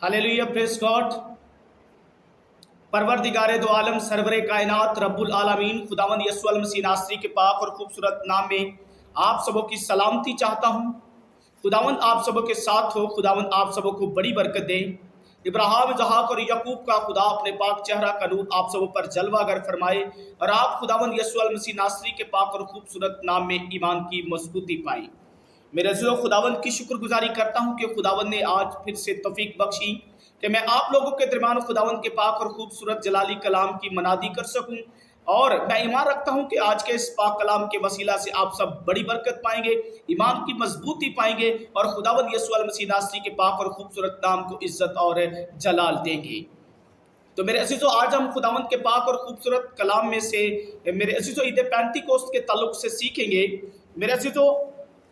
Hallelujah, praise God. परवरदिगारे दो आलम सरवरे कायनात रब्बुल आलमीन खुदावंद यीशु मसीह नासरी के पाक और खूबसूरत नाम में आप सबों की सलामती चाहता हूँ। खुदावंद आप सबों के साथ हो। खुदावंद आप सबों को बड़ी बरकत दे। इब्राहिम, इसहाक और याकूब का खुदा अपने पाक चेहरा का नूर आप सबों पर जलवागर फरमाए और आप खुदावंद यीशु मसीह नासरी के पाक और खूबसूरत नाम में ईमान की मजबूती पाई। मेरे अज़ीज़ों, खुदावंद की शुक्रगुजारी करता हूँ कि खुदावंद ने आज फिर से तौफीक बख्शी कि मैं आप लोगों के दरमियान खुदावंद के पाक और खूबसूरत जलाली कलाम की मनादी कर सकूँ। और मैं ईमान रखता हूँ कि आज के इस पाक कलाम के वसीला से आप सब बड़ी बरकत पाएंगे, ईमान की मजबूती पाएंगे और खुदावंद यीशु मसीह नासरी के पाक और खूबसूरत नाम को इज्जत और जलाल देंगे। तो मेरे अज़ीज़ों, आज हम खुदावंद के पाक और खूबसूरत कलाम में से मेरे अज़ीज़ों ईद पेंतीकोस्त के ताल्लुक से सीखेंगे। मेरे अज़ीज़ों,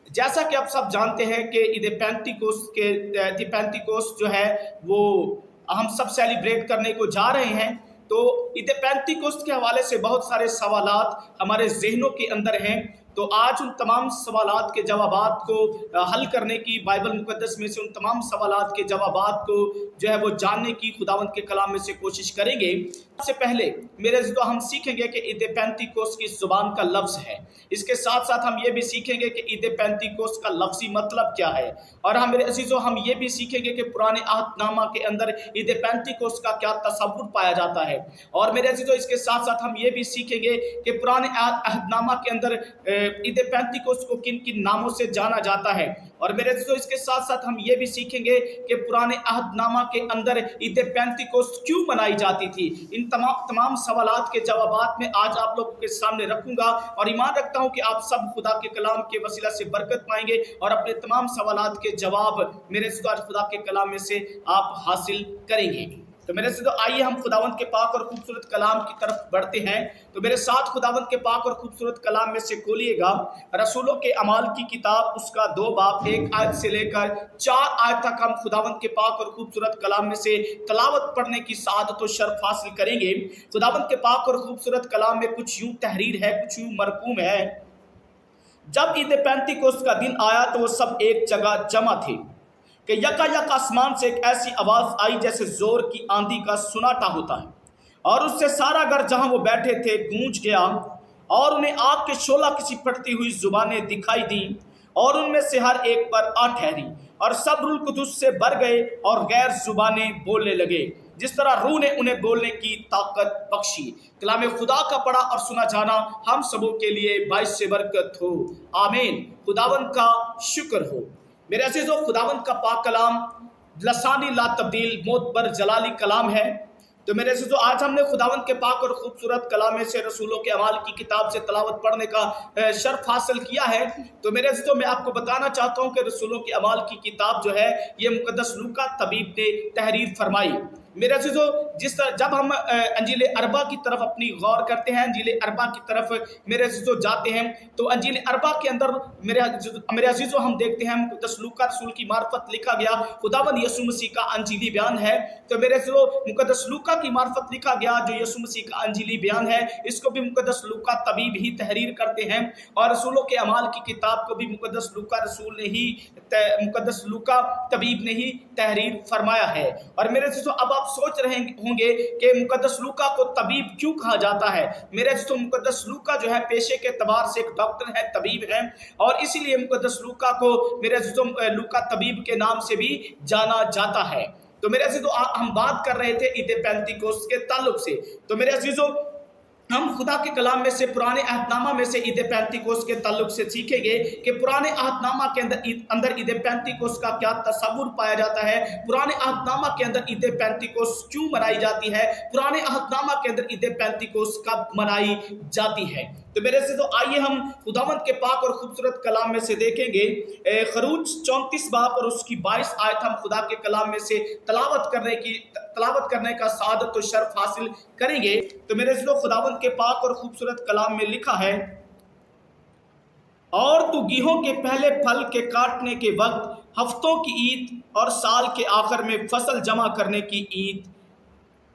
जैसा कि आप सब जानते हैं कि ईद पेंतीकोस्त जो है वो हम सब सेलिब्रेट करने को जा रहे हैं। तो ईद पेंतीकोस्त के हवाले से बहुत सारे सवालात हमारे जहनों के अंदर हैं। तो आज उन तमाम सवालात के जवाबात को हल करने की, बाइबल मुकद्दस में से उन तमाम सवालात के जवाबात को जो है वो जानने की खुदावंद के कलाम में से कोशिश करेंगे। सबसे पहले मेरे अज़ीज़ों, हम सीखेंगे कि ईद पेंतीकोस्त किस ज़ुबान का लफ्ज़ है। इसके साथ साथ हम ये भी सीखेंगे कि ईद पेंतीकोस्त का लफ्ज़ी मतलब क्या है। और हम मेरे अज़ीज़ों, हम ये भी सीखेंगे कि पुराने अहदनामा के अंदर ईद पेंतीकोस्त का क्या तसव्वुर पाया जाता है। और मेरे अज़ीज़ों, इसके साथ साथ हम ये भी सीखेंगे कि पुराने अहदनामा के अंदर ईद पेंतीकोस्त को किन किन नामों से जाना जाता है। और मेरे अज़ीज़ों, इसके साथ साथ हम ये भी सीखेंगे कि पुराने अहदनामा के अंदर ईद पेंतीकोस्त क्यों मनाई जाती थी। इन तमाम सवालात के जवाबात में आज आप लोगों के सामने रखूंगा और ईमान रखता हूं कि आप सब खुदा के कलाम के वसीला से बरकत पाएंगे और अपने तमाम सवालात के जवाब मेरे खुदा के कलाम में से आप हासिल करेंगे। तो मेरे से तो आइए हम खुदावंद के पाक और खूबसूरत कलाम की तरफ बढ़ते हैं। तो मेरे साथ खुदावंद के पाक और खूबसूरत कलाम में से खोलिएगा रसूलों के अमाल की किताब, उसका 2 बाब 1 आयत से लेकर 4 आयत तक हम खुदावंद के पाक और खूबसूरत कलाम में से तलावत पढ़ने की सादत और शर्फ हासिल करेंगे। खुदावंद के पाक और खूबसूरत कलाम में कुछ यूं तहरीर है, कुछ यूं मरकूम है। जब ईद पेंतीकोस्त का दिन आया तो वो सब एक जगह जमा थे कि यकायक आसमान से एक ऐसी आवाज़ आई जैसे जोर की आंधी का सुनाटा होता है, और उससे सारा घर जहां वो बैठे थे गूंज गया। और उन्हें आग के शोला की फटती हुई जुबानें दिखाई दी और उनमें से हर एक पर आ ठहरी, और सब रूह कुदुस से भर गए और गैर जुबानें बोलने लगे जिस तरह रूह ने उन्हें बोलने की ताकत बख्शी। कलाम खुदा का पढ़ा और सुना जाना हम सबों के लिए बाइस से बरकत हो। आमीन। खुदावंद का शुक्र हो। मेरे अज़ीज़ों, खुदावंद का पाक कलाम लसानी ला तब्दील मौत पर जलाली कलाम है। तो मेरे अज़ीज़ों, आज हमने खुदावंद के पाक और खूबसूरत कलाम में से रसूलों के अमाल की किताब से तलावत पढ़ने का शर्फ हासिल किया है। तो मेरे अज़ीज़ों, मैं आपको बताना चाहता हूँ कि रसूलों के अमाल की किताब जो है ये मुक़द्दस लूका तबीब ने तहरीर फरमाई। मेरे अज़ीज़ों, जिस तरह जब हम अंजील अरबा की तरफ अपनी गौर करते हैं, अंजील अरबा की तरफ मेरे अज़ीज़ों जाते हैं, तो अंजील अरबा के अंदर मेरे अज़ीज़ों हम देखते हैं मुक़द्दस लूका रसूल की मार्फत लिखा गया खुदावंद यीशु मसीह का अंजीली बयान है। तो मेरे अज़ीज़ों, मुक़द्दस लूका की मार्फत लिखा गया जो यीशु मसीह का अंजीली बयान है, इसको भी मुक़द्दस लूका तबीब ही तहरीर करते हैं। और रसूलों के अमाल की किताब को भी मुक़द्दस लूका रसूल ने ही, मुक़द्दस लूका तबीब ने ही तहरीर फरमाया है। और मेरे अज़ीज़ों, अब आप सोच रहे होंगे कि मुक़द्दस लूका को तबीब क्यों कहा जाता है। मेरे अज़ीज़ों, मुक़द्दस लूका जो है पेशे के एतबार से एक डॉक्टर है, तबीब है, और इसीलिए मुक़द्दस लूका को मेरे अज़ीज़ों लूका तबीब के नाम से भी जाना जाता है। तो मेरे अज़ीज़ों, हम बात कर रहे थे ईद पेंतीकोस्त के ताल्लुक से। तो मेरे अज़ीज़ों, हम खुदा के कलाम में से पुराने अहदनामा में से ईद पेंतीकोस्त के ताल्लुक से सीखेंगे कि पुराने अहदनामा के अंदर ईद पेंतीकोस्त का क्या तसव्वुर पाया जाता है, पुराने अहदनामा के अंदर ईद पेंतीकोस्त क्यों मनाई जाती है, पुराने अहदनामा के अंदर ईद पेंतीकोस्त कब मनाई जाती है। तो मेरे से तो आइए हम खुदावंद के पाक और खूबसूरत कलाम में से देखेंगे खरूज 34 बाब और उसकी 22 आयत हम खुदा के कलाम में से तलावत करने का सादत और शर्फ हासिल करेंगे। तो मेरे से तो खुदावंद के पाक और खूबसूरत कलाम में लिखा है, और तू गेहूं के पहले फल के काटने के वक्त, हफ्तों की ईद और साल के आखिर में फसल जमा करने की ईद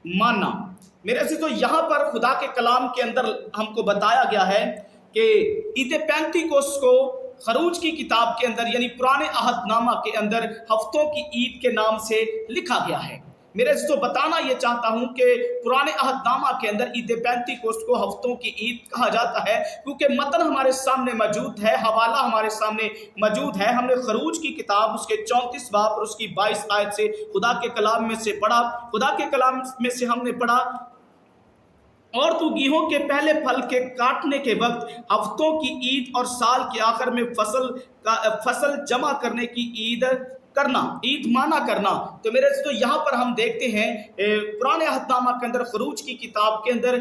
मानना। मेरे से तो यहाँ पर खुदा के कलाम के अंदर हमको बताया गया है कि ईद पेंतीकोस्त को खरूज की किताब के अंदर यानी पुराने अहदनामा के अंदर हफ्तों की ईद के नाम से लिखा गया है। मेरे अज़ीज़ों, बताना ये चाहता हूँ कि पुराने अहदनामा के अंदर ईद पेंतीकोस्त को हफ्तों की ईद कहा जाता है, क्योंकि मतन हमारे सामने मौजूद है, हवाला हमारे सामने मौजूद है। हमने खरूज की किताब उसके 34 बाब और उसकी 22 आयत से खुदा के कलाम में से पढ़ा। खुदा के कलाम में से हमने पढ़ा, और तू गेहूं के पहले फल के काटने के वक्त हफ्तों की ईद और साल के आखिर में फसल जमा करने की ईद करना, ईद माना करना। तो मेरे तो यहाँ पर हम देखते हैं पुराने अहदनामा के अंदर खरूज की किताब के अंदर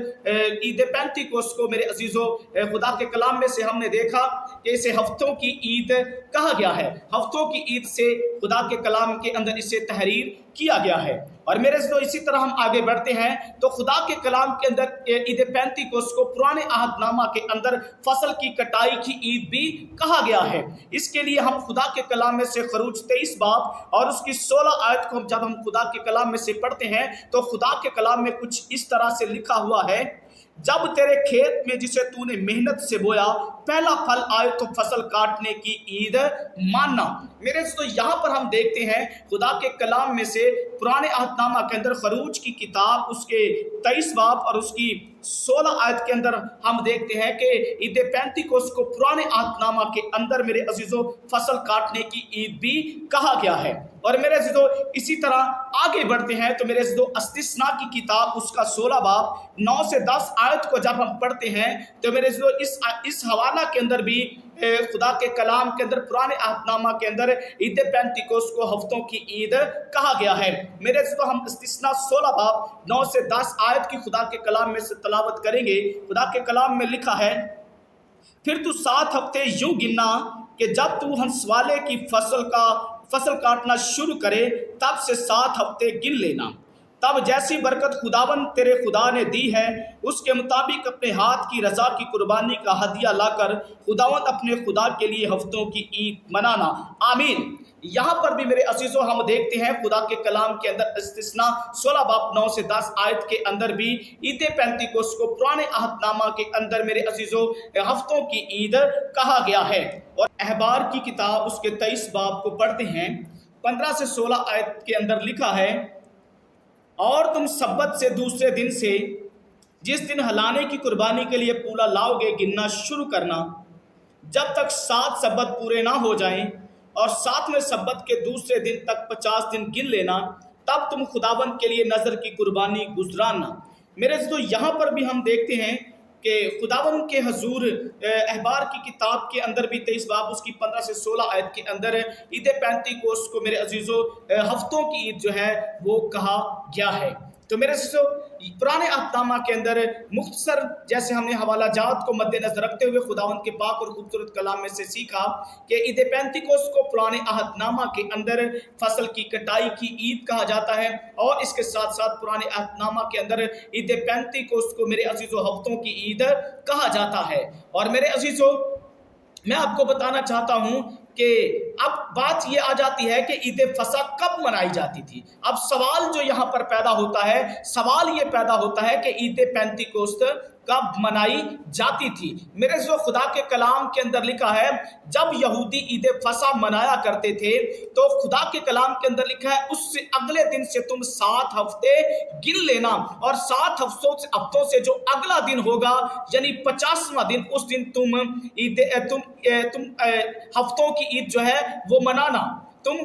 ईद पेंतीकोस्त को मेरे अजीज़ों खुदा के कलाम में से हमने देखा कि इसे हफ्तों की ईद कहा गया है। हफ्तों की ईद से खुदा के कलाम के अंदर इसे तहरीर किया गया है। और मेरे तो इसी तरह हम आगे बढ़ते हैं तो खुदा के कलाम के अंदर ईद पेंतीकोस्त को पुराने अहदनामा के अंदर फसल की कटाई की ईद भी कहा गया है। इसके लिए हम खुदा के कलाम में से खरूज 23 बाब और उसकी 16 आयत को जब हम खुदा के कलाम में से पढ़ते हैं तो खुदा के कलाम में कुछ इस तरह से लिखा हुआ है, जब तेरे खेत में जिसे तूने मेहनत से बोया पहला फल आए तो फसल काटने की ईद मानना। मेरे तो यहाँ पर हम देखते हैं खुदा के कलाम में से पुराने अहदनामा के अंदर खरूज की किताब उसके 23 बाब और उसकी 16 आयत के अंदर हम देखते हैं कि ईद पेंतीकोस्त को पुराने अहदनामा के अंदर मेरे अजीजों फसल काटने की ईद भी कहा गया है। और मेरे अजीजों इसी तरह आगे बढ़ते हैं तो मेरे अजीजों इस्तिस्ना की किताब उसका 16 बाब 9 से 10 आयत को जब हम पढ़ते हैं तो मेरे अजीजों इस हवाला के अंदर भी खुदा के कलाम के अंदर पुराने अहदनामा के अंदर ईद पेंतीकोस्त को हफ्तों की ईद कहा गया है। मेरे अजीजों हम इस्तिस्ना 16 बाब 9 से 10 आयत की खुदा के कलाम में से तलावत करेंगे। खुदा के कलाम में लिखा है, फिर तू 7 हफ्ते यूं गिनना कि जब तू हंसवाले की फसल काटना शुरू करे तब से 7 हफ्ते गिन लेना। तब जैसी बरकत खुदावन तेरे खुदा ने दी है उसके मुताबिक अपने हाथ की रजा की कुर्बानी का हदिया लाकर खुदावन अपने खुदा के लिए हफ्तों की ईद मनाना। आमीन। यहाँ पर भी मेरे अजीजों हम देखते हैं खुदा के कलाम के अंदर इस्तिस्ना 16 बाब 9 से 10 आयत के अंदर भी ईद पेंतीकोस्त को पुराने अहदनामा के अंदर मेरे अजीजों हफ्तों की ईद कहा गया है। और अहबार की किताब उसके 23 बाब को पढ़ते हैं 15 से 16 आयत के अंदर लिखा है, और तुम सब्बत से दूसरे दिन से जिस दिन हलाने की कुर्बानी के लिए पूरा लाओगे गिनना शुरू करना, जब तक 7 सब्बत पूरे ना हो जाएं, और 7वें सब्बत के दूसरे दिन तक 50 दिन गिन लेना, तब तुम खुदावन के लिए नज़र की कुर्बानी गुजराना। मेरे तो यहाँ पर भी हम देखते हैं कि खुदावन के हजूर अहबार की किताब के अंदर भी 23 बाब उसकी 15 से 16 आयत के अंदर ईद पेंतीकोस्त को मेरे अजीज़ों हफ्तों की ईद जो है वो कहा गया है। तो मेरे अजीज़ों पुराने अहदनामा के अंदर मुख्तसर जैसे हमने हवाला जात को मद्देनजर रखते हुए खुदावन के पाक और खूबसूरत कलाम में से सीखा कि ईद पेंतीकोस्त को पुराने अहदनामा के अंदर फसल की कटाई की ईद कहा जाता है, और इसके साथ साथ पुराने अहदनामा के अंदर ईद पेंतीकोस्त को मेरे अजीज़ों हफ्तों की ईद कहा जाता है। और मेरे अजीज़ों मैं आपको बताना चाहता हूँ कि अब बात ये आ जाती है कि ईद फसा कब मनाई जाती थी। अब सवाल जो यहाँ पर पैदा होता है, सवाल ये पैदा होता है कि ईद पेंतीकोस्त कब मनाई जाती थी। मेरे जो खुदा के कलाम के अंदर लिखा है, जब यहूदी ईद फसा मनाया करते थे तो खुदा के कलाम के अंदर लिखा है उससे अगले दिन से तुम 7 हफ्ते गिन लेना, और 7 हफ्तों से जो अगला दिन होगा यानी 50वां दिन, उस दिन तुम हफ्तों की ईद जो है वो मनाना। तुम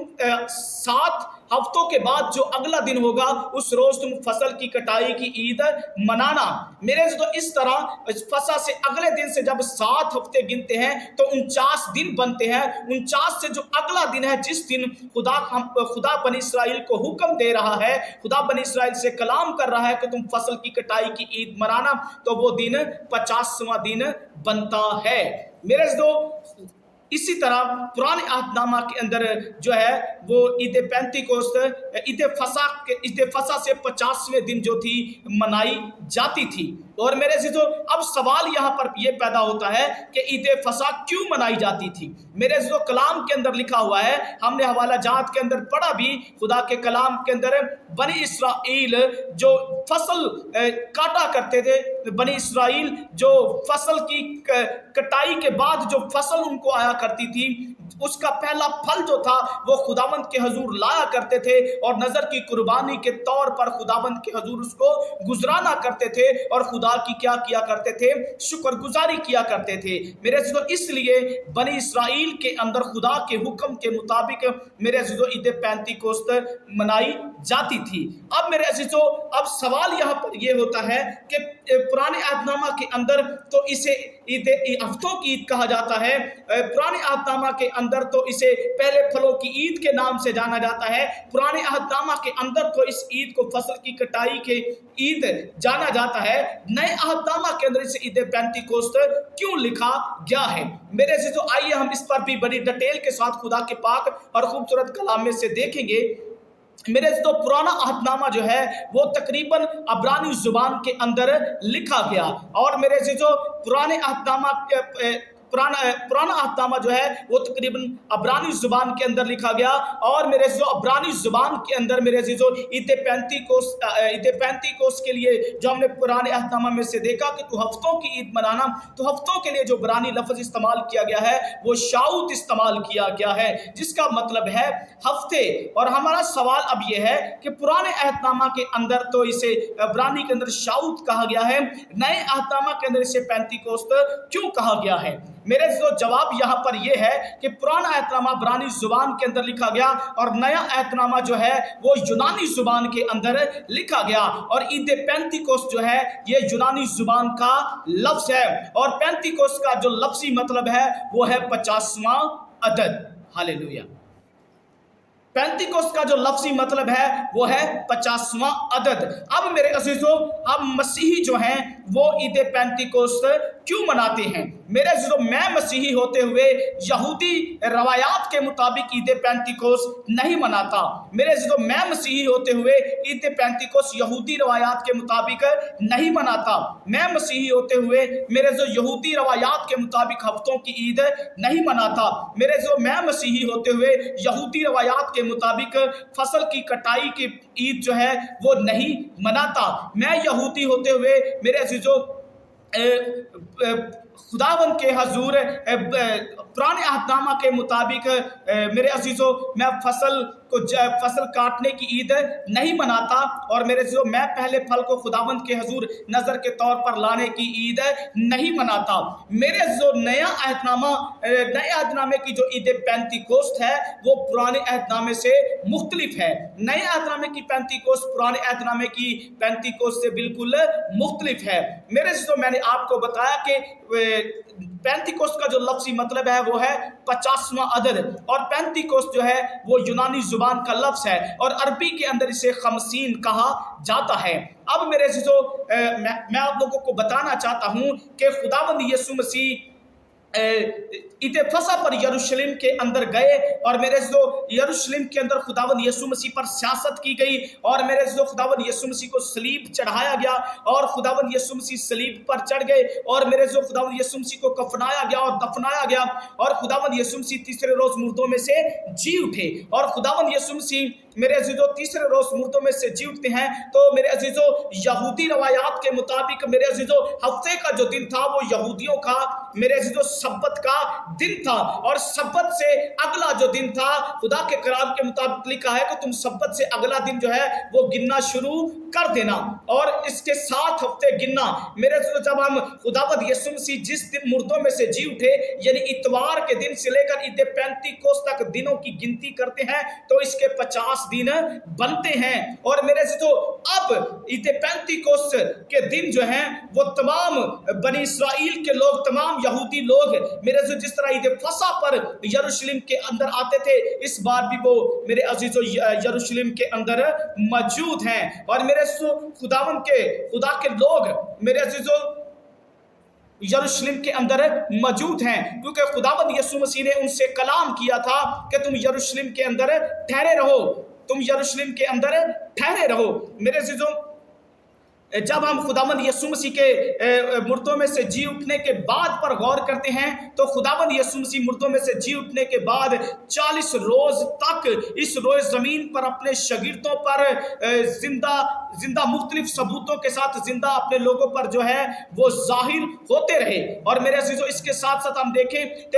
7 हफ्तों के बाद जो अगला दिन होगा उस रोज तुम फसल की कटाई की ईद मनाना। मेरे तो इस तरह फसा से अगले दिन से जब 7 हफ्ते गिनते हैं तो 49 दिन बनते हैं। 49 से जो अगला दिन है जिस दिन खुदा बनी इस्राइल को हुक्म दे रहा है, खुदा बनी इस्राइल से कलाम कर रहा है कि तुम फसल की कटाई की ईद मनाना, तो वो दिन 50वां दिन बनता है। मेरे दोस्तों इसी तरह पुराने अहदनामा के अंदर जो है वो ईद पेंतीकोस्त ईद फसा से 50वें दिन जो थी मनाई जाती थी। اور میرے عزیزو اب سوال یہاں پر یہ پیدا ہوتا ہے کہ عید فصح کیوں منائی جاتی تھی؟ میرے عزیزو کلام کے اندر لکھا ہوا ہے، ہم نے حوالہ جات کے اندر پڑھا بھی، خدا کے کلام کے اندر بنی اسرائیل جو فصل کاٹا کرتے تھے، بنی اسرائیل جو فصل کی کٹائی کے بعد جو فصل ان کو آیا کرتی تھی، اس کا پہلا پھل جو تھا وہ خداوند کے حضور لایا کرتے تھے اور نظر کی قربانی کے طور پر خداوند کے حضور اس کو گزرانا کرتے تھے اور خدا کی کیا کیا کرتے تھے؟ شکر گزاری کیا کرتے تھے میرے عزیزو۔ اس لیے بنی اسرائیل کے اندر خدا کے حکم کے مطابق میرے عزیزو عید پینتی کوست منائی جاتی تھی۔ اب میرے عزیزو اب سوال یہاں پر یہ ہوتا ہے کہ پرانے عہد نامہ کے اندر تو اسے عید ہفتوں کی عید کہا جاتا ہے، پرانے عہد نامہ کے اندر تو اسے پہلے پھلوں کی عید کے نام سے جانا جاتا ہے، پرانے عہد نامہ کے اندر تو اس عید کو فصل کی کٹائی کے عید جانا جاتا ہے، نئے عہد نامہ کے اندر اسے عید پینتی کوست کیوں لکھا گیا ہے؟ میرے عزیزو آئیے ہم اس پر بھی بڑی ڈیٹیل کے ساتھ خدا کے پاک اور خوبصورت کلام میں سے دیکھیں گے۔ میرے تو پرانا عہد نامہ جو ہے وہ تقریباً عبرانی زبان کے اندر لکھا گیا، اور میرے عزیزو پرانے عہد نامہ پرانا عہد نامہ جو ہے وہ تقریباً عبرانی زبان کے اندر لکھا گیا، اور میرے عزیزو عبرانی زبان کے اندر میرے عزیزو عید پینتی کوست کے لیے جو ہم نے پرانے عہد نامہ میں سے دیکھا کہ تو ہفتوں کی عید منانا، تو ہفتوں کے لیے جو عبرانی لفظ استعمال کیا گیا ہے وہ شاؤت استعمال کیا گیا ہے، جس کا مطلب ہے ہفتے۔ اور ہمارا سوال اب یہ ہے کہ پرانے عہد نامہ کے اندر تو اسے عبرانی کے اندر شاؤت کہا گیا ہے، نئے عہد نامہ کے اندر اسے پینتی کوست کیوں کہا گیا ہے؟ میرے جواب یہاں پر یہ ہے کہ پرانا عہد نامہ عبرانی زبان کے اندر لکھا گیا اور نیا عہد نامہ جو ہے وہ یونانی زبان کے اندر لکھا گیا، اور عید پینتی کوست جو ہے یہ یونانی زبان کا لفظ ہے، اور پینتی کوست کا جو لفظی مطلب ہے وہ ہے 50واں عدد۔ ہاللیلویہ۔ پینتی کوست کا جو لفظی مطلب ہے وہ ہے 50واں عدد۔ اب میرے عزیزو اب مسیحی جو ہیں وہ عید پینتی کوست کیوں مناتے ہیں؟ میرے عزیزو میں مسیحی ہوتے ہوئے یہودی روایات کے مطابق عید پینتی کوست نہیں مناتا۔ میرے عزیزو میں مسیحی ہوتے ہوئے عید پینتی کوست یہودی روایات کے مطابق نہیں مناتا۔ میں مسیحی ہوتے ہوئے میرے عزیزو یہودی روایات کے مطابق ہفتوں کی عید نہیں مناتا۔ میرے عزیزو میں مسیحی ہوتے ہوئے یہودی روایات کے مطابق فصل کی کٹائی کی عید جو ہے وہ نہیں مناتا۔ میں یہودی ہوتے ہوئے میرے عزیزو خداوند کے حضور پرانے عہد نامہ کے مطابق میرے عزیزو میں فصل کاٹنے کی عید نہیں مناتا، اور میرے عزیزو میں پہلے پھل کو خداوند کے حضور نظر کے طور پر لانے کی عید نہیں مناتا۔ میرے عزیزو نئے عہد نامے کی جو عید پینتی کوست ہے وہ پرانے عہد نامے سے مختلف ہے۔ نئے عہد نامے کی پینتی کوست پرانے عہد نامے کی پینتی کوست سے بالکل مختلف ہے۔ میرے عزیزو میں نے آپ کو بتایا کہ پینتی کوست کا جو لفظی مطلب ہے وہ ہے 50واں عدد، اور پینتی کوست جو ہے وہ یونانی زبان کا لفظ ہے، اور عربی کے اندر اسے 50 کہا جاتا ہے۔ اب میرے عزیزو میں آپ لوگوں کو بتانا چاہتا ہوں کہ خداوند یسوع مسیح عید فصح پر یروشلم کے اندر گئے، اور میرے عزیزو یروشلم کے اندر خداوند یسوع مسیح پر سیاست کی گئی، اور میرے عزیزو خداوند یسوع مسیح کو صلیب چڑھایا گیا، اور خداوند یسوع مسیح صلیب پر چڑھ گئے، اور میرے عزیزو خداوند یسوع مسیح کو کفنایا گیا اور دفنایا گیا، اور خداوند یسوع مسیح تیسرے روز مردوں میں سے جی اٹھے۔ اور خداوند یسوع مسیح میرے عزیزو تیسرے روز مردوں میں سے جی اٹھتے ہیں، تو میرے عزیزو یہودی روایات کے مطابق میرے عزیزو ہفتے کا جو دن تھا وہ یہودیوں کا میرے عزیزو سبت کا دن تھا، اور سبت سے اگلا جو دن تھا خدا کے کلام کے مطابق لکھا ہے کہ تم سبت سے اگلا دن جو ہے وہ گننا شروع کر دینا، اور اس کے 7 ہفتے گننا۔ میرے عزیزو جب ہم خداوند یسوع مسیح جس دن مردوں میں سے جی اٹھے یعنی اتوار کے دن سے لے کر عید پینتی کوست تک دنوں کی گنتی کرتے ہیں تو اس کے 50 دن بنتے ہیں، اور میرے عزیزو اب عید پینتی کوست کے دن جو ہیں وہ تمام بنی اسرائیل کے لوگ، تمام یہودی لوگ میرے عزیزو جس طرح عید فصح پر یروشلم کے اندر آتے تھے، اس بار بھی وہ میرے عزیزو یروشلم کے اندر موجود ہیں، اور میرے عزیزو خدا کے لوگ میرے عزیزو یروشلم کے اندر موجود ہیں، کیونکہ خداوند یسوع مسیح نے ان سے کلام کیا تھا کہ تم یروشلم کے اندر ٹھہرے رہو، تم یروشلم کے اندر ٹھہرے رہو۔ میرے عزیزو जब हम खुदावंद यीशु मसीह के मुर्दों में से जी उठने के बाद पर गौर करते हैं, तो खुदावंद यीशु मसीह मुर्दों में से जी उठने के बाद 40 रोज तक इस रोज जमीन पर अपने शागिर्दों पर जिंदा मुख्तलिफ सबूतों के साथ जिंदा अपने लोगों पर जो है वो जाहिर होते रहे। और मेरे अजीजों, इसके साथ साथ हम देखें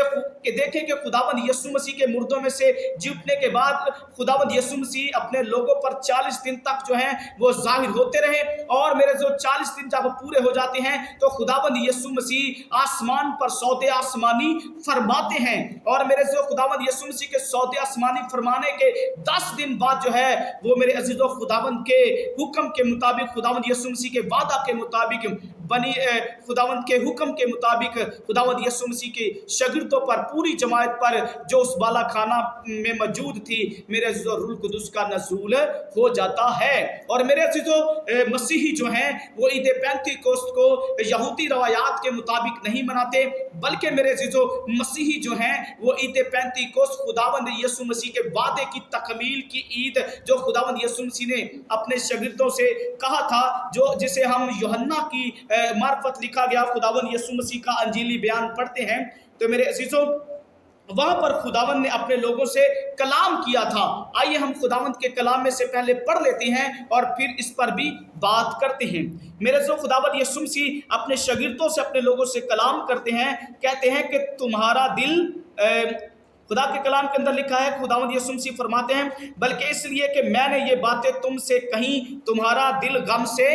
कि खुदावंद यीशु मसीह के मुर्दों में से जी उठने के बाद खुदावंद यीशु मसीह अपने लोगों पर 40 दिन तक जो है वो जाहिर होते रहे। और मेरे जो 40 दिन जब पूरे हो जाते हैं तो खुदावंद यीशु मसीह आसमान पर सौदे आसमानी फरमाते हैं। और मेरे जो खुदावंद यीशु मसीह के सौदे आसमानी फरमाने के 10 दिन बाद जो है वो मेरे अजीजों खुदावंद के हुक्म के मुताबिक, खुदावंद यीशु मसीह के वादा के मुताबिक खुदावंद के हुक्म के मुताबिक खुदावंद यीशु मसीह के शागिर्दों पर, पूरी जमात पर जो उस बाला खाना में मौजूद थी, मेरे अजीजों रूह कुदुस का नज़ूल हो जाता है। और मेरे अजीजों, मसीही जो हैं वो ईद पेंतीकोस्त को यहूदी रवायात के मुताबिक नहीं मनाते, बल्कि मेरे अजीजों मसीही जो हैं वो ईद पेंतीकोस्त खुदावंद यीशु मसीह के वादे की तकमील की ईद, जो खुदावंद यीशु मसीह ने अपने शागिर्दों से कहा था, जो जिसे हम यूहन्ना की मार्फत लिखा गया खुदावंद यीशु मसीह का अंजीली बयान पढ़ते हैं, तो मेरे अजीजों वहां पर खुदावंद ने अपने लोगों से कलाम किया था। आइए हम खुदावंद के कलाम में से पहले पढ़ लेते हैं और फिर इस पर भी बात करते हैं। मेरे जो खुदावंद यीशु मसीह अपने शागिर्दों से, अपने लोगों से कलाम करते हैं, कहते हैं कि तुम्हारा दिल, खुदा के कलाम के अंदर लिखा है, खुदावंद यीशु मसीह फरमाते हैं, बल्कि इसलिए कि मैंने ये बातें तुमसे कहीं तुम्हारा दिल गम से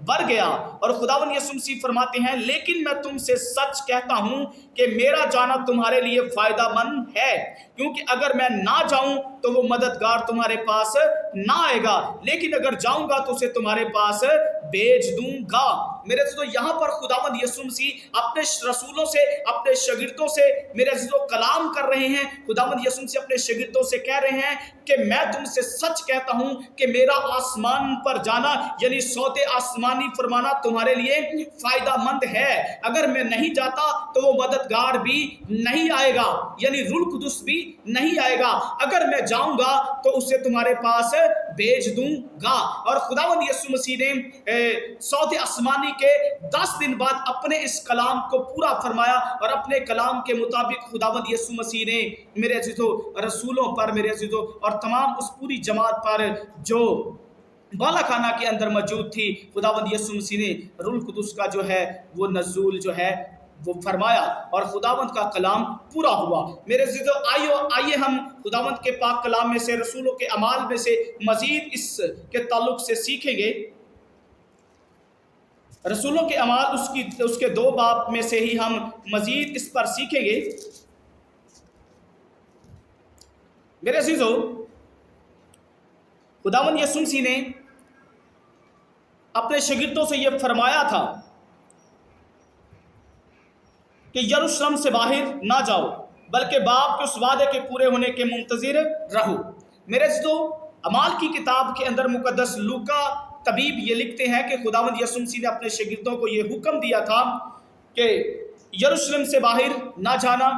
भर गया। और खुदावंद यीशु मसीह फरमाते हैं, लेकिन मैं तुमसे सच कहता हूं कि मेरा जाना तुम्हारे लिए फायदामंद है, क्योंकि अगर मैं ना जाऊं तो वो मददगार तुम्हारे पास ना आएगा, लेकिन अगर जाऊंगा तो उसे तुम्हारे पास भेज दूंगा। मेरे अजीजों, यहाँ पर खुदावंद यीशु मसीह अपने रसूलों से, अपने शागिर्दों से मेरे अजीजों कलाम कर रहे हैं। खुदावंद यीशु मसीह अपने शागिर्दों से कह रहे हैं कि मैं तुमसे सच कहता हूं कि मेरा आसमान पर जाना, यानी सौदे आसमानी फरमाना तुम्हारे लिए फायदामंद है। अगर मैं नहीं जाता तो वो मददगार भी नहीं आएगा, यानी रूह कुदुस भी नहीं आएगा। अगर मैं जाऊंगा तो उसे तुम्हारे पास भेज दूंगा। और खुदावंद यीशु मसीह ने सौदे आसमानी के 10 दिन बाद अपने इस कलाम को पूरा फरमाया, और अपने कलाम के मुताबिक खुदावंद यीशु मसीह ने मेरे अजीजों रसूलों पर, मेरे अजीजों और तमाम उस पूरी जमात पर जो बाला खाना के अंदर मौजूद थी, खुदावंद यीशु मसीह ने रूह कुदुस का जो है वो नज़ूल जो है वो फरमाया, और खुदावंद का कलाम पूरा हुआ। मेरे अजीजों, आइए हम खुदावंद के पाक कलाम में से, रसूलों के अमाल में से मजीद इस के ताल्लुक से सीखेंगे। रसूलों के अमाल उसके 2 बाब में से ही हम मजीद इस पर सीखेंगे। मेरे अजीजों, खुदावंद यीशु मसीह ने अपने शागिर्दों से यह फरमाया था कि यरूशलेम से बाहर ना जाओ, बल्कि बाप के उस वादे के पूरे होने के मुंतजिर रहो। मेरे अजीजों, अमाल की किताब के अंदर मुकद्दस लूका तबीब ये लिखते हैं कि खुदावंद यीशु मसीह ने अपने शागिर्दों को ये हुक्म दिया था कि यरूशलेम से बाहर ना जाना,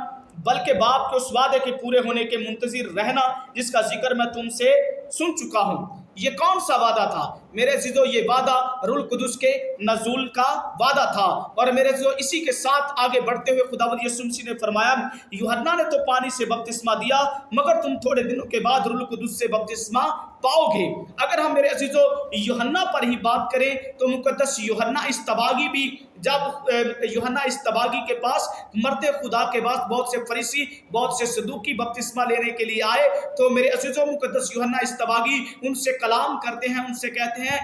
बल्कि बाप के उस वादे के पूरे होने के मुंतजिर रहना, जिसका जिक्र मैं तुमसे सुन चुका हूँ। ये कौन सा वादा था? मेरे अजीजों, ये वादा रूह कुदुस के नज़ूल का वादा था। और मेरे अजीजों, इसी के साथ आगे बढ़ते हुए खुदावंद यीशु मसीह ने फरमाया, यूहन्ना ने तो पानी से बपतिस्मा दिया, मगर तुम थोड़े दिनों के बाद रूह कुदुस से बपतिस्मा पाओगे। अगर हम मेरे अजीजों यूहन्ना पर ही बात करें तो मुकद्दस यूहन्ना इस्तबागी भी, जब यूहन्ना इस्तबागी के पास मर्दे खुदा के पास बहुत से फरीसी, बहुत से सदूकी बपतिस्मा लेने के लिए आए, तो मेरे अजीजों मुकद्दस यूहन्ना इस्तबागी उनसे कलाम करते हैं, उनसे कहते हैं,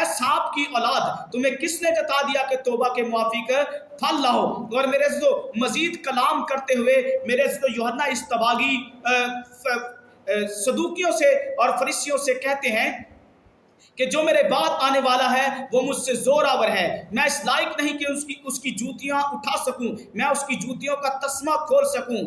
ए सांप की औलाद, तुम्हें किसने जता दिया कि तौबा के मुआफिक फल लाओ। और मेरे अजीजों मजीद कलाम करते हुए मेरे अजीजों यूहन्ना इस्तबागी सदूकियों से और फरीसियों से कहते हैं कि जो मेरे बाद आने वाला है वो मुझसे जोरावर है, मैं इस लायक नहीं कि उसकी जूतियां उठा सकूं, मैं उसकी जूतियों का तस्मा खोल सकूं।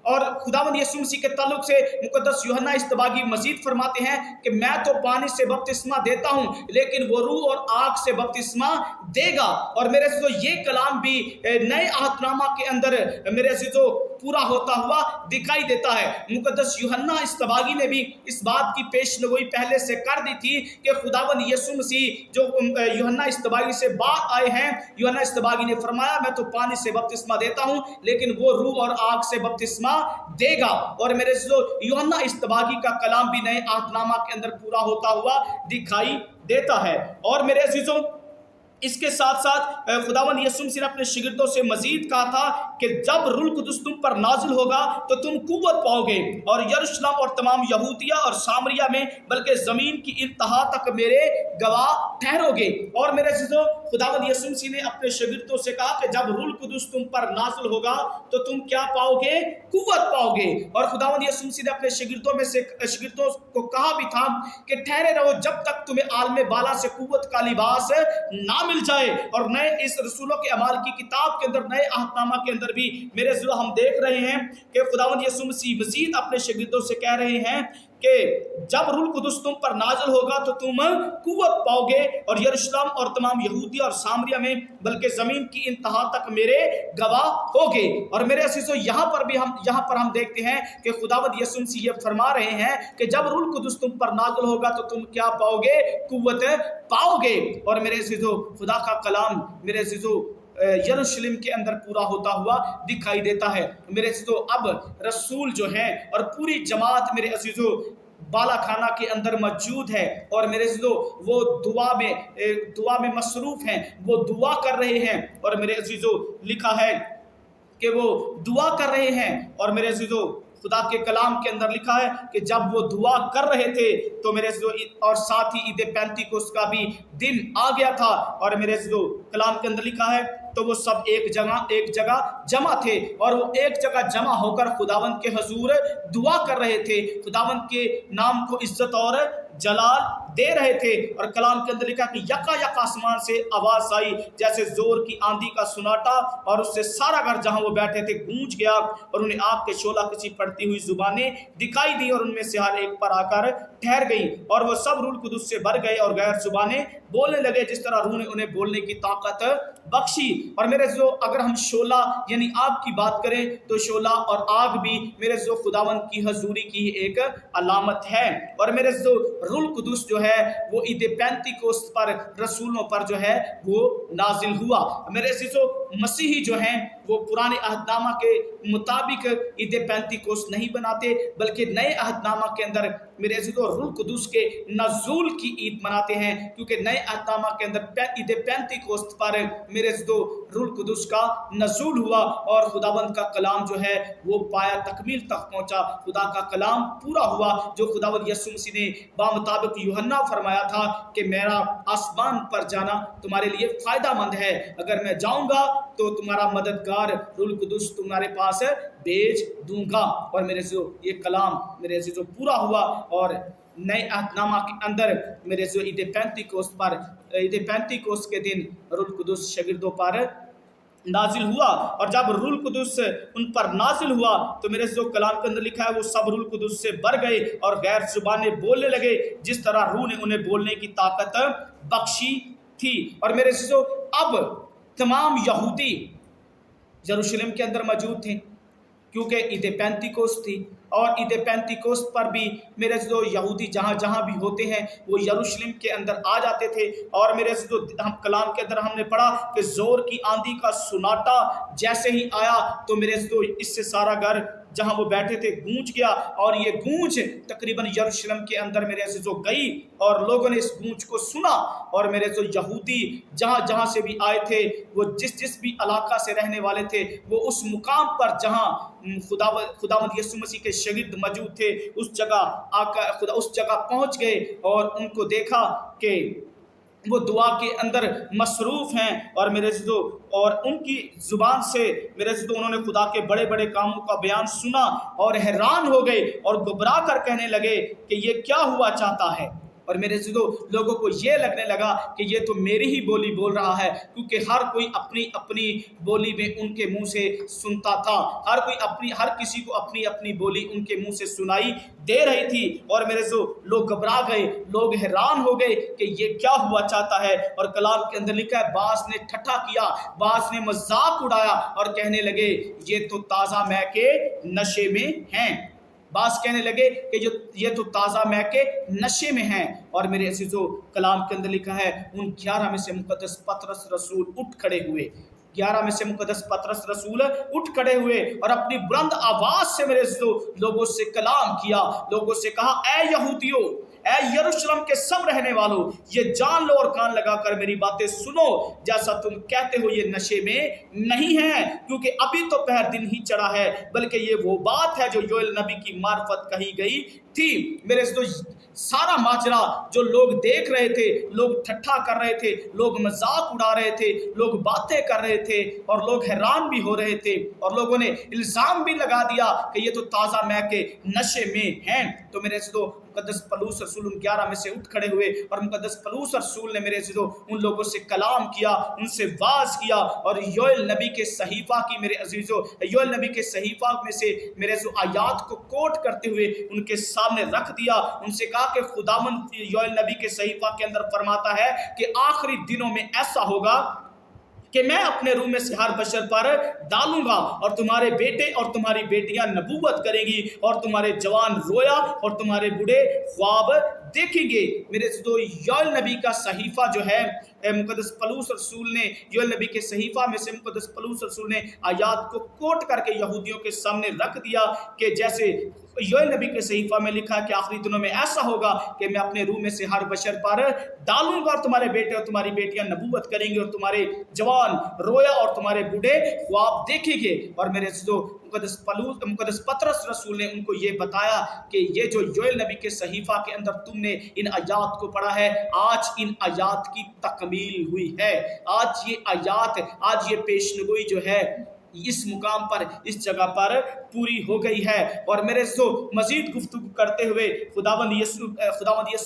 और खुदावंद यीशु मसीह के ताल्लुक से मुकद्दस यूहन्ना इस्तबागी मजीद फरमाते हैं कि मैं तो पानी से बपतिस्मा देता हूं, लेकिन वो रूह और आग से बपतिस्मा देगा। और मेरे अजीजों, ये कलाम भी नए अहदनामा के अंदर मेरे अजीजों पूरा होता हुआ दिखाई देता है। मुकद्दस यूहन्ना इस्तबागी ने भी इस बात की पेशगोई पहले से कर दी थी कि खुदावंद यीशु मसीह जो यूहन्ना इस्तबागी से बाद आए हैं, यूहन्ना इस्तबागी ने फरमाया मैं तो पानी से बपतिस्मा देता हूं, लेकिन वो रूह और आग से बपतिस्मा देगा। और मेरे जो यूहन्ना इस्तबागी का कलाम भी नए अहदनामा के अंदर पूरा होता हुआ दिखाई देता है। और मेरे अजीजों, इसके साथ साथ खुदावंद यीशु मसीह ने अपने शिगिर्दों से मजीद कहा था कि जब रूह कुदुस तुम पर नाजिल होगा तो तुम कुव्वत पाओगे और यरूशलेम और तमाम यहूदिया और सामरिया में बल्कि ज़मीन की इंतहा तक मेरे गवाह ठहरोगे। और मेरे अज़ीज़ों, खुदावंद यीशु मसीह ने अपने शिगिर्दों से कहा कि जब रूह कुदुस तुम पर नाजिल होगा तो तुम क्या पाओगे? कुव्वत पाओगे। और खुदावंद यीशु मसीह ने अपने शिगिर्दों को कहा भी था कि ठहरे रहो जब तक तुम्हें आलमे बाला से कुव्वत का लिबास ना मिल जाए। और नए इस रसूलों के अमाल की किताब के अंदर, नए अहदनामा के अंदर भी मेरे अज़ीज़ों हम देख रहे हैं कि खुदावंद यीशु मसीह मजीद अपने शिगिर्दों से कह रहे हैं कि जब रूह कुदुस तुम पर नाज़िल होगा तो तुम कुव्वत पाओगे और यरूशलेम और तमाम यहूदिया और सामरिया में बल्कि ज़मीन की इंतहा तक मेरे गवाह होगे। और मेरे अज़ीज़ों, यहाँ पर हम देखते हैं कि खुदावंद यीशु मसीह ये फरमा रहे हैं कि जब रूह कुदुस तुम पर नाज़िल होगा तो तुम क्या पाओगे? कुव्वत पाओगे। और मेरे अज़ीज़ों, खुदा का कलाम मेरे अज़ीज़ों यरूशलेम के अंदर पूरा होता हुआ दिखाई देता है। मेरे अज़ीज़ों, अब रसूल जो हैं और पूरी जमात मेरे अज़ीज़ों बाला खाना के अंदर मौजूद है और मेरे अज़ीज़ों वो दुआ में मसरूफ़ हैं, वो दुआ कर रहे हैं। और मेरे अज़ीज़ों, लिखा है कि वो दुआ कर रहे हैं। और मेरे अज़ीज़ों, खुदा के कलाम के अंदर लिखा है कि जब वो दुआ कर रहे थे तो मेरे और साथ ही ईद पेंतीकोस्त का भी दिन आ गया था। और मेरे कलाम के अंदर लिखा है तो वो सब एक जगह जमा थे और वो एक जगह जमा होकर खुदावंद के हजूर दुआ कर रहे थे, खुदावंद के नाम को इज्जत और जलाल दे रहे थे। और कलाम के अंदर लिखा कि यका आसमान से आवाज आई जैसे जोर की आंधी का सुनाटा और उससे सारा घर जहां वो बैठे थे गूंज गया और उन्हें आग के शोला किसी पड़ती हुई जुबानें दिखाई दी और उनमें से हर एक पर आकर ठहर गई और वो सब रूह कुदुस से भर गए और गैर जुबानें बोलने लगे जिस तरह रूह ने उन्हें बोलने की ताकत बख्शी। और मेरे जो अगर हम शोला यानी आग की बात करें तो शोला और आग भी मेरे जो खुदावंद की हजूरी की एक अलामत है। और मेरे जो रूह कुदुस जो है वो ईद पेंतीकोस्त पर रसूलों पर जो है वो नाजिल हुआ। मेरे जो मसीही जो हैं वो पुराने अहदनामा के मुताबिक ईद पेंतीकोस्त नहीं बनाते बल्कि नए अहदनामा के अंदर मेरे रूह कुदुस के नज़ूल की ईद मनाते हैं, क्योंकि नए अहदनामा के अंदर ईद पेंतीकोस्त पर मेरे रूह कुदुस का नज़ूल हुआ और खुदावंद का कलाम जो है वो पाया तकमील तक पहुंचा, खुदा का कलाम पूरा हुआ जो खुदावंद यीशु मसीह ने बामुताबिक यूहन्ना फरमाया था कि मेरा आसमान पर जाना तुम्हारे लिए फ़ायदा मंद है, अगर मैं जाऊंगा तो तुम्हारा मददगार रूह कुदुस तुम्हारे पास भेज दूंगा। और मेरे जो ये कलाम मेरे जो पूरा हुआ और नए अहदनामा के अंदर मेरे जो ईद पेंतीकोस्त के दिन रूह कुदुस शागिर्दों पर नाजिल हुआ। और जब रूह कुदुस उन पर नाजिल हुआ तो मेरे जो कलाम के अंदर लिखा है वो सब रूह कुदुस से भर गए और गैर जुबानें बोलने लगे जिस तरह रूह ने उन्हें बोलने की ताकत बख्शी थी। और मेरे जो अब तमाम यहूदी यरूशलेम के अंदर मौजूद थे क्योंकि ईद पेंतीकोस्त थी और ईद पेंतीकोस्त पर भी मेरे जो यहूदी जहाँ भी होते हैं वो यरूशलेम के अंदर आ जाते थे। और मेरे जो हम कलाम के अंदर हमने पढ़ा कि जोर की आंधी का सुनाटा जैसे ही आया तो मेरे जो इससे सारा घर जहां वो बैठे थे गूंज गया और ये गूंज तकरीबन यरूशलेम के अंदर मेरे से जो गई और लोगों ने इस गूंज को सुना। और मेरे जो यहूदी जहां से भी आए थे वो जिस भी इलाका से रहने वाले थे वो उस मुकाम पर जहां खुदावंद यीशु मसीह के शागिर्द मौजूद थे उस जगह पहुंच गए और उनको देखा कि वो दुआ के अंदर मसरूफ़ हैं और मेरे जो और उनकी ज़ुबान से मेरे जो उन्होंने खुदा के बड़े बड़े कामों का बयान सुना और हैरान हो गए और घबरा कर कहने लगे कि ये क्या हुआ चाहता है। اور میرے عزیزو لوگوں کو یہ لگنے لگا کہ یہ تو میری ہی بولی بول رہا ہے، کیونکہ ہر کوئی اپنی اپنی بولی میں ان کے منہ سے سنتا تھا، ہر کسی کو اپنی اپنی بولی ان کے منہ سے سنائی دے رہی تھی۔ اور میرے عزیزو لوگ گھبرا گئے، لوگ حیران ہو گئے کہ یہ کیا ہوا چاہتا ہے۔ اور کلام کے اندر لکھا ہے بعض نے ٹھٹھا کیا، بعض نے مذاق اڑایا اور کہنے لگے یہ تو تازہ مے کے نشے میں ہیں۔ بعض کہنے لگے کہ یہ تو تازہ مے کے نشے میں ہیں۔ اور میرے عزیزو کلام کے اندر لکھا ہے ان 11 میں سے مقدس پطرس رسول اٹھ کھڑے ہوئے، 11 میں سے مقدس پطرس رسول اٹھ کھڑے ہوئے اور اپنی بلند آواز سے میرے عزیزو لوگوں سے کلام کیا، لوگوں سے کہا اے یہودیو، اے یروشلم کے سب رہنے والوں، یہ جان لو اور کان لگا کر میری باتیں سنو، جیسا تم کہتے ہو یہ نشے میں نہیں ہے، کیونکہ ابھی تو پہر دن ہی چڑھا ہے، بلکہ یہ وہ بات ہے جو یوئیل نبی کی معرفت کہی گئی تھی۔ میرے سارا ماجرا جو لوگ دیکھ رہے تھے، لوگ ٹھٹھا کر رہے تھے، لوگ مذاق اڑا رہے تھے، لوگ باتیں کر رہے تھے اور لوگ حیران بھی ہو رہے تھے، اور لوگوں نے الزام بھی لگا دیا کہ یہ تو تازہ مے کے نشے میں ہیں۔ تو میرے مقدس پولس رسول ان 11 میں سے اٹھ کھڑے ہوئے اور مقدس پولس رسول نے میرے عزیزو ان لوگوں سے کلام کیا، ان سے واعظ کیا، اور یوئیل نبی کے صحیفہ کی میرے عزیزو یوئیل نبی کے صحیفہ میں سے میرے عزیزو آیات کو کوٹ کرتے ہوئے ان کے سامنے رکھ دیا۔ ان سے کہا کہ خداوند یوئیل نبی کے صحیفہ کے اندر فرماتا ہے کہ آخری دنوں میں ایسا ہوگا کہ میں اپنے روح میں سے ہر بشر پر ڈالوں گا، اور تمہارے بیٹے اور تمہاری بیٹیاں نبوت کریں گی، اور تمہارے جوان رویا اور تمہارے بوڑھے خواب دیکھیں گے۔ میرے یوئیل نبی کا صحیفہ جو ہے مقدس پولس رسول نے یوئیل نبی کے صحیفہ میں سے مقدس پولس رسول نے آیات کو کوٹ کر کے یہودیوں کے سامنے رکھ دیا کہ جیسے یوئیل نبی کے صحیفہ میں لکھا کہ آخری دنوں میں ایسا ہوگا کہ میں اپنے روح میں سے ہر بشر پر ڈالوں گا، اور تمہارے بیٹے اور تمہاری بیٹیاں نبوت کریں گے، اور تمہارے جوان رویا اور تمہارے بوڑھے خواب دیکھیں گے۔ اور میرے عزیزو مقدس پطرس رسول نے ان کو یہ بتایا کہ یہ جو یوئیل نبی کے صحیفہ کے اندر تم نے ان آیات کو پڑھا ہے، آج ان آیات کی تکمیل ہوئی ہے، آج یہ پیشنگوئی جو ہے اس مقام پر، اس جگہ پر پوری ہو گئی ہے۔ اور میرے مزید گفتگو کرتے ہوئے خداوند یسوع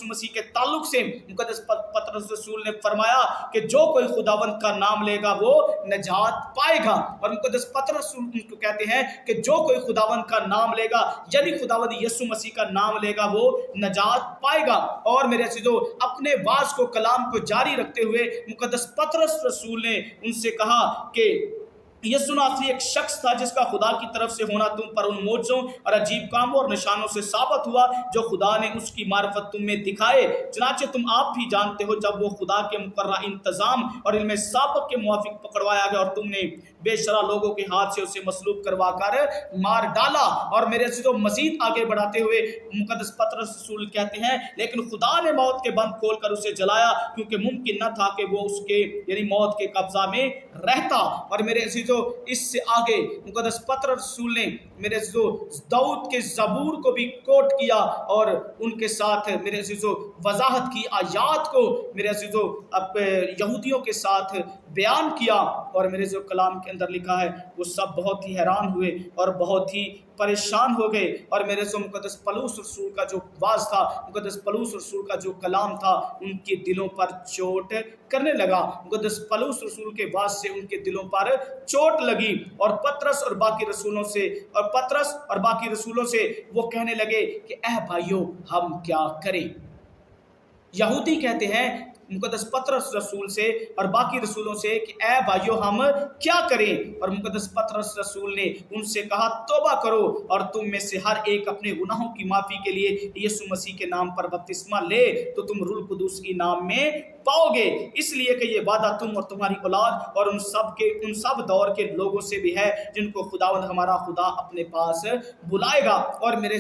مسیح کے تعلق سے مقدس پطرس رسول نے فرمایا کہ جو کوئی خداوند کا نام لے گا وہ نجات پائے گا۔ اور مقدس پطرس رسول ان کو کہتے ہیں کہ جو کوئی خداوند کا نام لے گا، یعنی خداوند یسوع مسیح کا نام لے گا، وہ نجات پائے گا۔ اور میرے عزیزو اپنے واعظ کو، کلام کو جاری رکھتے ہوئے مقدس پطرس رسول نے ان سے کہا کہ یسوع ناصری ایک شخص تھا جس کا خدا کی طرف سے ہونا تم پر ان معجزوں اور عجیب کاموں اور نشانوں سے ثابت ہوا جو خدا نے اس کی معرفت تم میں دکھائے، چنانچہ تم آپ بھی جانتے ہو جب وہ خدا کے مقررہ انتظام اور علم سابق کے موافق پکڑوایا گیا اور تم نے بے شرح لوگوں کے ہاتھ سے اسے مصلوب کروا کر مار ڈالا۔ اور میرے عزیزو مزید آگے بڑھاتے ہوئے مقدس پطرس رسول کہتے ہیں لیکن خدا نے موت کے بند کھول کر اسے جلایا، کیونکہ ممکن نہ تھا کہ وہ اس کے یعنی موت کے قبضہ میں رہتا۔ اور میرے عزیزو اس سے آگے مقدس پطرس رسول نے میرے عزیزو داؤد کے زبور کو بھی کوٹ کیا اور ان کے ساتھ میرے عزیزو وضاحت کی، آیات کو میرے عزیزو یہودیوں کے ساتھ بیان کیا۔ اور میرے جو کلام کے اندر لکھا ہے وہ سب بہت ہی حیران ہوئے اور بہت ہی پریشان ہو گئے۔ اور میرے جو مقدس پولس رسول کا جو واعظ تھا، مقدس پولس رسول کا جو کلام تھا، ان کے دلوں پر چوٹ کرنے لگا۔ مقدس پولس رسول کے واعظ سے ان کے دلوں پر چوٹ لگی، اور پطرس اور باقی رسولوں سے وہ کہنے لگے کہ اے بھائیو ہم کیا کریں۔ یہودی کہتے ہیں مقدس پطرس رسول سے اور باقی رسولوں سے کہ اے بھائیو ہم کیا کریں؟ اور مقدس پطرس رسول نے ان سے کہا توبہ کرو اور تم میں سے ہر ایک اپنے گناہوں کی معافی کے لیے یسوع مسیح کے نام پر بپتسمہ لے تو تم روح القدس کی نام میں پاؤ گے، اس لیے کہ یہ وعدہ تم اور تمہاری اولاد اور ان سب دور کے لوگوں سے بھی ہے جن کو خداوند ہمارا خدا اپنے پاس بلائے گا۔ اور میرے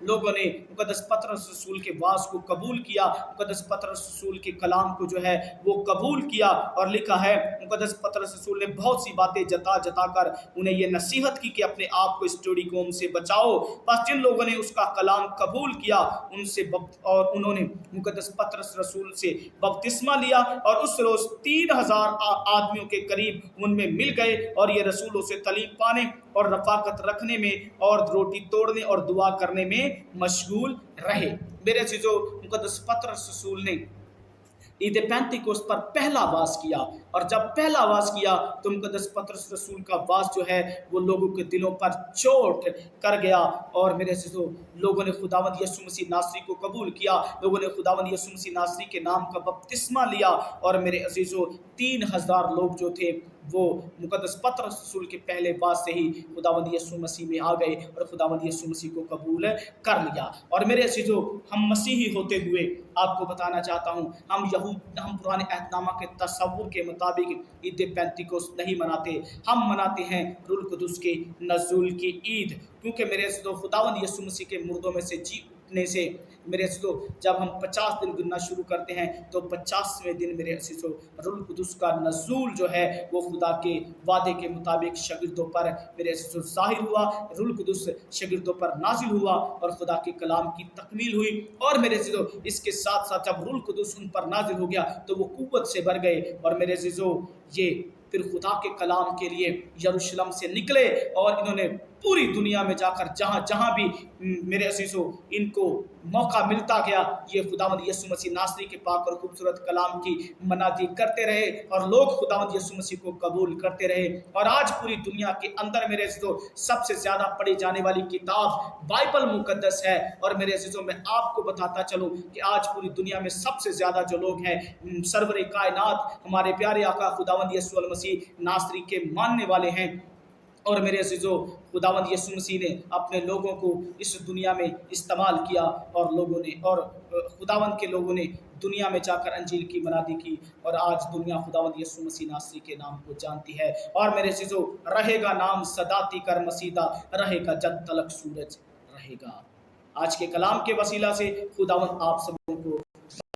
لوگوں نے مقدس پطرس رسول کے واعظ کو قبول کیا، مقدس پطرس رسول کے کلام کو جو ہے وہ قبول کیا، اور لکھا ہے مقدس پطرس رسول نے بہت سی باتیں جتا کر انہیں یہ نصیحت کی کہ اپنے آپ کو اس ٹوڑی قوم سے بچاؤ۔ بس جن لوگوں نے اس کا کلام قبول کیا اور انہوں نے مقدس پطرس رسول سے بپتسمہ لیا، اور اس روز 3000 آدمیوں کے قریب ان میں مل گئے، اور یہ رسولوں سے تعلیم پانے اور رفاقت رکھنے میں اور روٹی توڑنے اور دعا کرنے میں مشغول رہے۔ मेरे अज़ीज़ों मुक़द्दस पतरस रसूल ने ईद पेंतिकोस्त पर पहला वास किया, और जब पहला वास किया तो मुक़द्दस पतरस रसूल का वास जो है वो लोगों के दिलों पर चोट कर गया। और मेरे अज़ीज़ों, लोगों ने खुदावंद यीशु मसीह नासरी को कबूल किया, लोगों ने खुदावंद यीशु मसीह नासरी के नाम का बपतिस्मा लिया, और मेरे अज़ीज़ों 3000 लोग जो थे वो मुक़द्दस पतरस रसूल के पहले वास से ही खुदावंद यीशु मसीह में आ गए और खुदावंद यीशु मसीह को कबूल कर लिया। और मेरे अज़ीज़ों, हम मसीही होते हुए आपको बताना चाहता हूँ, हम पुराने अहदनामा के तसव्वुर के मुताबिक ईद पेंतिकोस्त नहीं मनाते, हम मनाते हैं रूह कुदुस के नज़ूल की ईद। क्योंकि मेरे अज़ीज़ों, खुदावंद यीशु मसीह के मुर्दों में से जी उठने से मेरे अज़ीज़ों, जब हम 50 दिन गिनना शुरू करते हैं तो 50वें दिन मेरे अज़ीज़ों रूह कुदुस का नज़ूल जो है वो खुदा के वादे के मुताबिक शागिर्दों पर मेरे अज़ीज़ों ज़ाहिर हुआ, रूह कुदुस शागिर्दों पर नाजिल हुआ और खुदा के कलाम की तकमील हुई। और मेरे अज़ीज़ों, इसके साथ साथ जब रूह कुदुस उन पर नाजिल हो गया तो वो कुव्वत से भर गए, और मेरे अज़ीज़ों ये फिर खुदा के कलाम के लिए यरूशलेम से निकले, और इन्होंने पूरी दुनिया में जाकर जहाँ जहाँ भी मेरे अज़ीज़ों इनको मौका मिलता गया, ये खुदावंद यीशु मसीह नासरी के पाक और खूबसूरत कलाम की मनादी करते रहे, और लोग खुदावंद यीशु मसीह को कबूल करते रहे। और आज पूरी दुनिया के अंदर मेरे अज़ीज़ों सबसे ज़्यादा पढ़ी जाने वाली किताब बाइबल मुकद्दस है। और मेरे अज़ीज़ों, मैं आपको बताता चलूँ कि आज पूरी दुनिया में सबसे ज़्यादा जो लोग हैं सरवर कायनात हमारे प्यारे आका खुदावंद यीशु मसीह नासरी के मानने वाले हैं। और मेरे अज़ीज़ों, खुदावंद यीशु मसीह ने अपने लोगों को इस दुनिया में इस्तेमाल किया, और खुदावंद के लोगों ने दुनिया में जाकर अंजील की मनादी की, और आज दुनिया खुदावंद यीशु मसीह नासरी के नाम को जानती है। और मेरे अज़ीज़ों, रहेगा नाम सदाती कर मसीदा, रहेगा जब तलक सूरज रहेगा। आज के कलाम के वसीला से खुदावंद आप सबों को